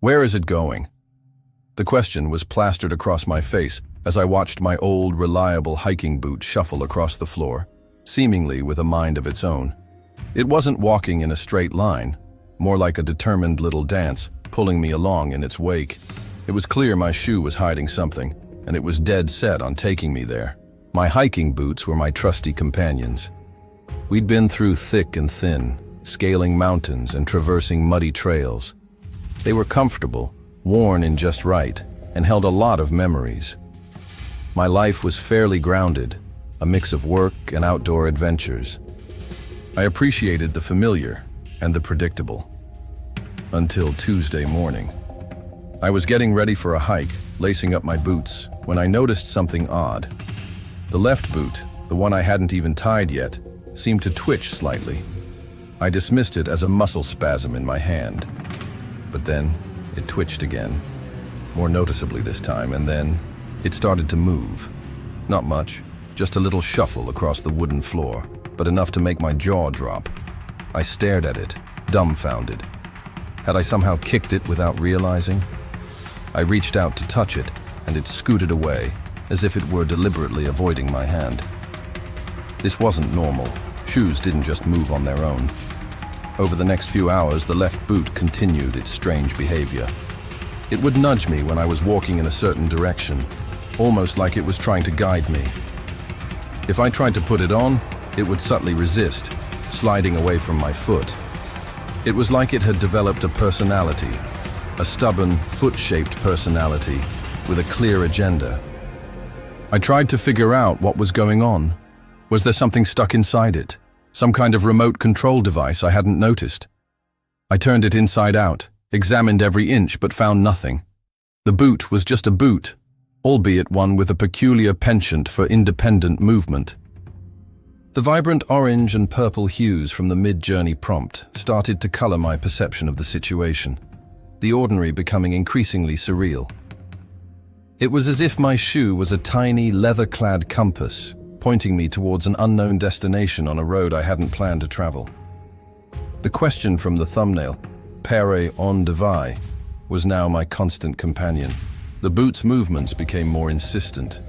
Where is it going? The question was plastered across my face as I watched my old, reliable hiking boot shuffle across the floor, seemingly with a mind of its own. It wasn't walking in a straight line, more like a determined little dance, pulling me along in its wake. It was clear my shoe was hiding something, and it was dead set on taking me there. My hiking boots were my trusty companions. We'd been through thick and thin, scaling mountains and traversing muddy trails. They were comfortable, worn in just right, and held a lot of memories. My life was fairly grounded, a mix of work and outdoor adventures. I appreciated the familiar and the predictable. Until Tuesday morning. I was getting ready for a hike, lacing up my boots, when I noticed something odd. The left boot, the one I hadn't even tied yet, seemed to twitch slightly. I dismissed it as a muscle spasm in my hand. But then, it twitched again, more noticeably this time, and then it started to move. Not much, just a little shuffle across the wooden floor, but enough to make my jaw drop. I stared at it, dumbfounded. Had I somehow kicked it without realizing? I reached out to touch it, and it scooted away, as if it were deliberately avoiding my hand. This wasn't normal. Shoes didn't just move on their own. Over the next few hours, the left boot continued its strange behavior. It would nudge me when I was walking in a certain direction, almost like it was trying to guide me. If I tried to put it on, it would subtly resist, sliding away from my foot. It was like it had developed a personality, a stubborn, foot-shaped personality with a clear agenda. I tried to figure out what was going on. Was there something stuck inside it? Some kind of remote control device I hadn't noticed? I turned it inside out, examined every inch but found nothing. The boot was just a boot, albeit one with a peculiar penchant for independent movement. The vibrant orange and purple hues from the mid-journey prompt started to color my perception of the situation, the ordinary becoming increasingly surreal. It was as if my shoe was a tiny, leather-clad compass, pointing me towards an unknown destination on a road I hadn't planned to travel. The question from the thumbnail, "Pere on devai," was now my constant companion. The boot's movements became more insistent.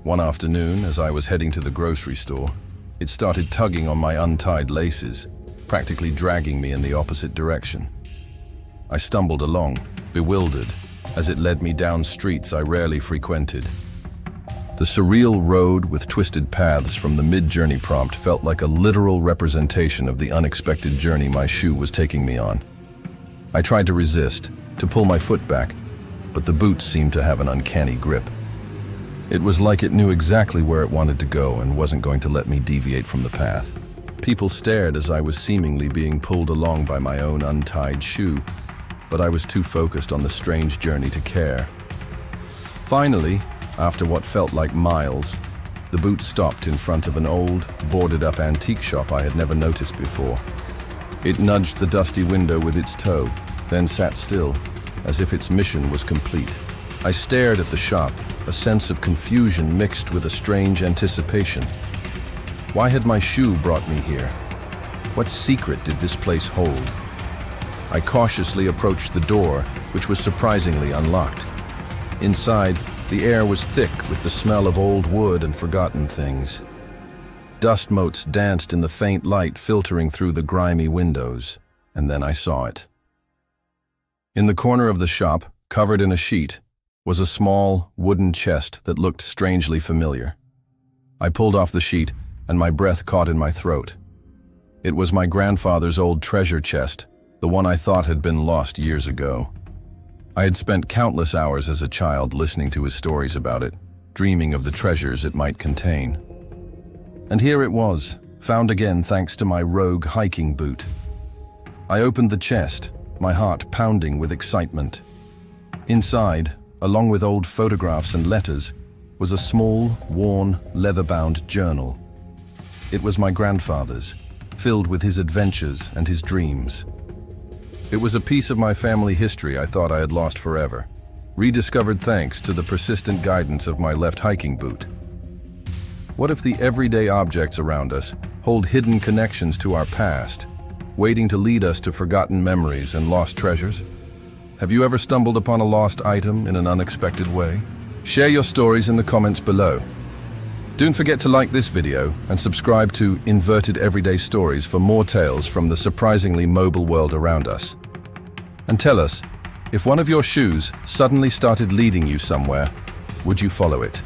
One afternoon, as I was heading to the grocery store, it started tugging on my untied laces, practically dragging me in the opposite direction. I stumbled along, bewildered, as it led me down streets I rarely frequented. The Surreal road with twisted paths from the mid-journey prompt felt like a literal representation of the unexpected journey my shoe was taking me on. I tried to resist, to pull my foot back, but the boot seemed to have an uncanny grip. It was like it knew exactly where it wanted to go and wasn't going to let me deviate from the path. People stared as I was seemingly being pulled along by my own untied shoe, but I was too focused on the strange journey to care. Finally, after what felt like miles, the boot stopped in front of an old, boarded-up antique shop I had never noticed before. It nudged the dusty window with its toe, then sat still, as if its mission was complete. I stared at the shop, a sense of confusion mixed with a strange anticipation. Why had my shoe brought me here? What secret did this place hold? I cautiously approached the door, which was surprisingly unlocked. Inside, the air was thick with the smell of old wood and forgotten things. Dust motes danced in the faint light filtering through the grimy windows, and then I saw it. In the corner of the shop, covered in a sheet, was a small, wooden chest that looked strangely familiar. I pulled off the sheet, and my breath caught in my throat. It was my grandfather's old treasure chest, the one I thought had been lost years ago. I had spent countless hours as a child listening to his stories about it, dreaming of the treasures it might contain. And here it was, found again thanks to my rogue hiking boot. I opened the chest, my heart pounding with excitement. Inside, along with old photographs and letters, was a small, worn, leather-bound journal. It was my grandfather's, filled with his adventures and his dreams. It was a piece of my family history I thought I had lost forever, rediscovered thanks to the persistent guidance of my left hiking boot. What if the everyday objects around us hold hidden connections to our past, waiting to lead us to forgotten memories and lost treasures? Have you ever stumbled upon a lost item in an unexpected way? Share your stories in the comments below. Don't forget to like this video and subscribe to Inverted Everyday Stories for more tales from the surprisingly mobile world around us. And tell us, if one of your shoes suddenly started leading you somewhere, would you follow it?